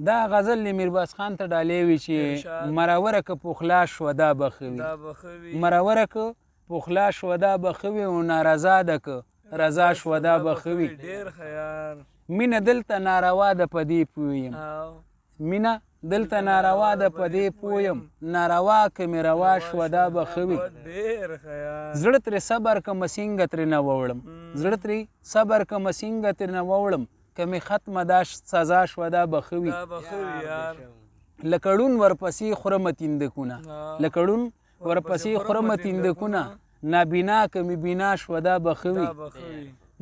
دا غزل د میرباز خان ته ډالۍ وي چې مروره که پخلا شوه دا به ښه وي مروره که پخلا شوه دا به ښه وي او نارضا ده که رضا شوه دا به ښه وي مینه دلته ناروا ده په دې پوه یم مینه دلته ناروا ده په دې پوه یم ناروا که مې روا شوه دا به ښه وي زړه ترې صبر کمه څنګه ترېنه ووړم زړه ترې صبر کمه څنګه ترېنه ووړم که مې ختمه دا سزا شوه دا به ښه وي لکه ړون ورپسې خورمه تیندکونه لکه ړون ورپسې خورمه تیندکونه نابینا که مې بینا شوه دا به ښه وي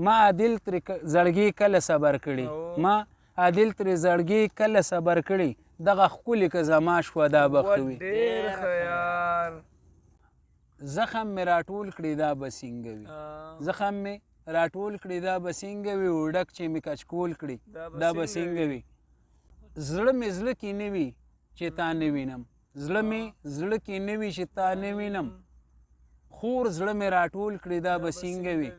ما عادل ترې زړګي کله صبر کړي ما عادل ترې زړګي کله صبر کړي دغه ښکلې که زما شوه دا به ښه وي زخم مې راټول کړي دا به څنګه وي زخم مې راټول کړي دا به څنګه وي وډک چې مې کچکول کړي دا به څنګه وي زړه مې زړه کې نه وي چې تا نه وینم زړه مې زړه کې نه وي چې تا نه وینم خور زړه مې راټول کړي دا به څنګه وي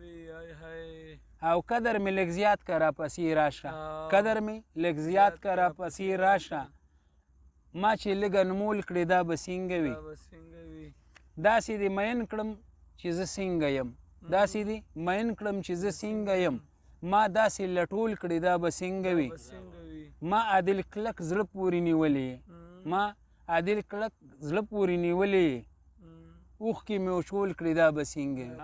او قدر مې لږ زیات که راپسې راشه قدر مې لږ زیات که راپسې راشه ما چې لږ انمول کړي دا به څنګه وي داسې دې مین کړم چې زه څنګه یم داسې دې مین کړم چې زه څنګه یم ما داسې لټول کړي دا به څنګه وي ما عادل کلک زړه پورې نیولې ما عادل کلک زړه پورې نیولې اوښکې مې وچول کړي دا به څنګه وي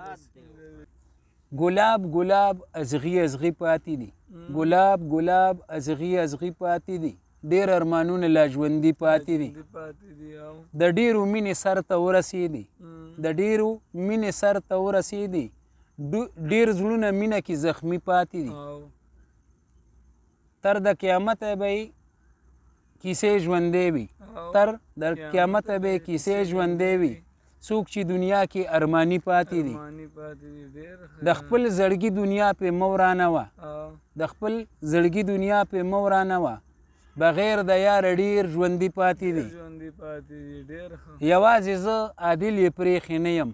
ګلاب ګلاب ازغي ازغي پاتې دي ګلاب ګلاب ازغي ازغي پاتې دي ډېر ارمانونه لا ژوندي پاتې دي د ډېرو مینې سر ته ورسېدي د ډېرو مینې سر ته ورسېدي ډېر زړونه مینه کې زخمي پاتې دي تر د قیامته به یې کیسې ژوندی وي تر د قیامته به یې کیسې ژوندی وي څوک چې دنیا کې ارمانی پاتې دي د خپل زړګي دنیا پې مه ورانوه د خپل زړګي دنیا پې مه ورانوه بغیر د یاره ډېر ژوندي پاتې دي یوازې زه عادل یې پرېښې نه یم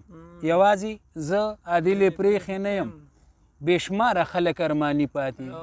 یوازې زه عادل یې پرېښې نه یم بې شماره خلک ارماني پاتې دي